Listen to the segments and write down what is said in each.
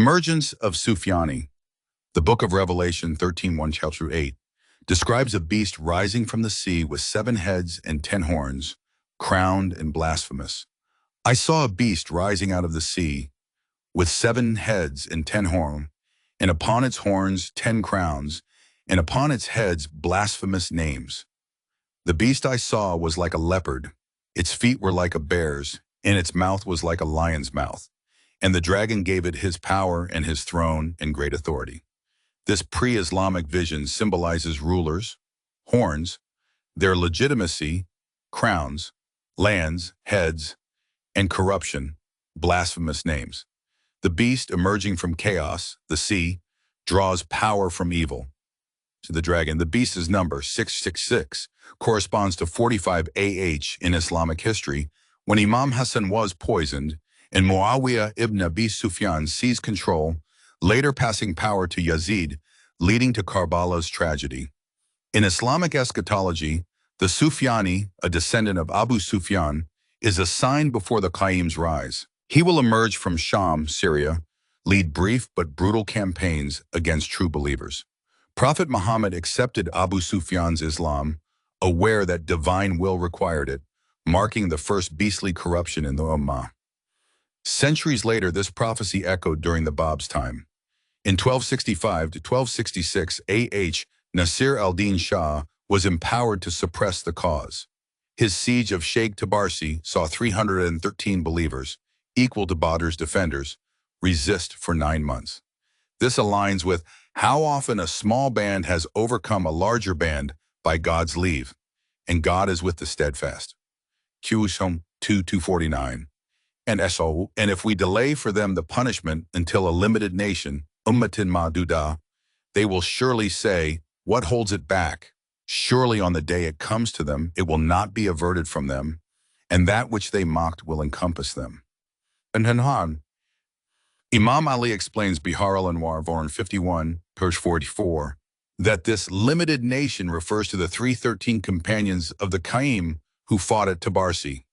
Emergence of Sufyānī, the book of Revelation 13:1 chapter 8, describes a beast rising from the sea with 7 heads and 10 horns, crowned and blasphemous. I saw a beast rising out of the sea with 7 heads and 10 horns, and upon its horns 10 crowns, and upon its heads blasphemous names. The beast I saw was like a leopard, its feet were like a bear's, and its mouth was like a lion's mouth. And the dragon gave it his power and his throne and great authority. This pre-Islamic vision symbolizes rulers, horns, their legitimacy, crowns, lands, heads, and corruption, blasphemous names. The beast emerging from chaos, the sea, draws power from evil. To the dragon, the beast's number, 666, corresponds to 45 AH in Islamic history, when Imam Hassan was poisoned, and Muawiyah ibn Abi Sufyan seized control, later passing power to Yazid, leading to Karbala's tragedy. In Islamic eschatology, the Sufyānī, a descendant of Abu Sufyan, is a sign before the Qayyim's rise. He will emerge from Sham, Syria, lead brief but brutal campaigns against true believers. Prophet Muhammad accepted Abu Sufyan's Islam, aware that divine will required it, marking the first beastly corruption in the Ummah. Centuries later, this prophecy echoed during the Bab's time. In 1265 to 1266 AH, Nasir al-Din Shah was empowered to suppress the cause. His siege of Sheikh Tabarsi saw 313 believers, equal to Badr's defenders, resist for 9 months. This aligns with how often a small band has overcome a larger band by God's leave, and God is with the steadfast. Qusum 2:249. And if we delay for them the punishment until a limited nation, ummatin ma'duda, they will surely say, what holds it back? Surely on the day it comes to them, it will not be averted from them, and that which they mocked will encompass them. And Imam Ali explains Bihar al-Anwar, Volume 51, page 44, that this limited nation refers to the 313 companions of the Qayyim who fought at Tabarsi.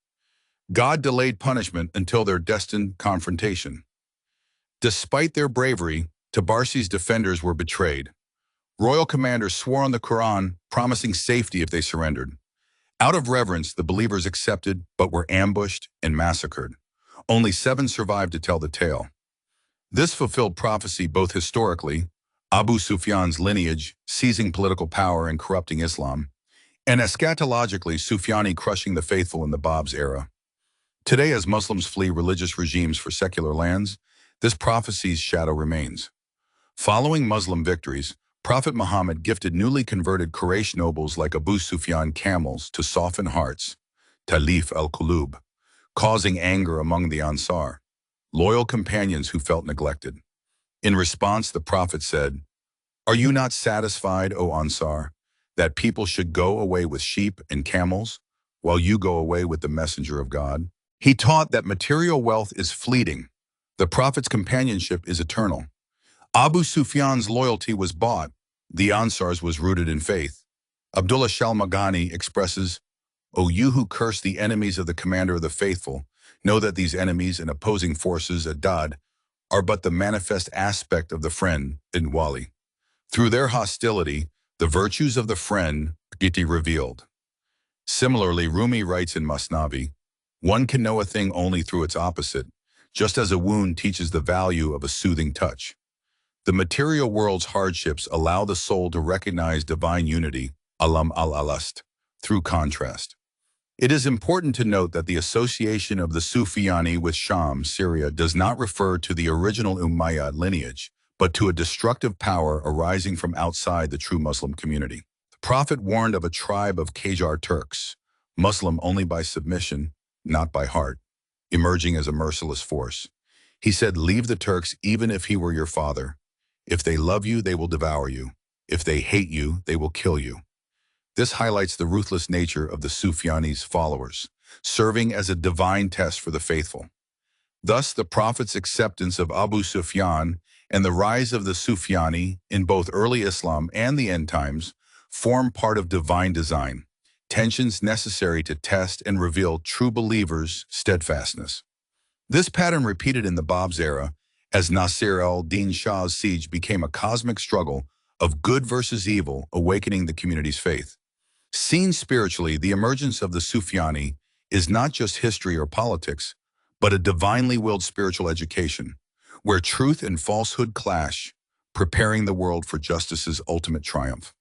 God delayed punishment until their destined confrontation. Despite their bravery, Tabarsi's defenders were betrayed. Royal commanders swore on the Quran, promising safety if they surrendered. Out of reverence, the believers accepted but were ambushed and massacred. Only 7 survived to tell the tale. This fulfilled prophecy both historically, Abu Sufyan's lineage seizing political power and corrupting Islam, and eschatologically, Sufyānī crushing the faithful in the Bab's era. Today, as Muslims flee religious regimes for secular lands, this prophecy's shadow remains. Following Muslim victories, Prophet Muhammad gifted newly converted Quraysh nobles like Abu Sufyan camels to soften hearts, talif al-qulub, causing anger among the Ansar, loyal companions who felt neglected. In response, the Prophet said, "Are you not satisfied, O Ansar, that people should go away with sheep and camels, while you go away with the messenger of God?" He taught that material wealth is fleeting. The Prophet's companionship is eternal. Abu Sufyan's loyalty was bought. The Ansar's was rooted in faith. Abdullah Shalmagani expresses, "O you who curse the enemies of the commander of the faithful, know that these enemies and opposing forces at Dad are but the manifest aspect of the friend in Wali. Through their hostility, the virtues of the friend get revealed." Similarly, Rumi writes in Masnavi, "One can know a thing only through its opposite, just as a wound teaches the value of a soothing touch." The material world's hardships allow the soul to recognize divine unity, alam al-alast, through contrast. It is important to note that the association of the Sufyānī with Sham, Syria, does not refer to the original Umayyad lineage, but to a destructive power arising from outside the true Muslim community. The Prophet warned of a tribe of Qajar Turks, Muslim only by submission, not by heart, emerging as a merciless force. He said, "Leave the Turks even if he were your father. If they love you, they will devour you. If they hate you, they will kill you." This highlights the ruthless nature of the Sufyānī's followers, serving as a divine test for the faithful. Thus, the Prophet's acceptance of Abu Sufyan and the rise of the Sufyānī in both early Islam and the end times form part of divine design, tensions necessary to test and reveal true believers' steadfastness. This pattern repeated in the Bab's era as Nasir al-Din Shah's siege became a cosmic struggle of good versus evil, awakening the community's faith. Seen spiritually, the emergence of the Sufyānī is not just history or politics, but a divinely willed spiritual education, where truth and falsehood clash, preparing the world for justice's ultimate triumph.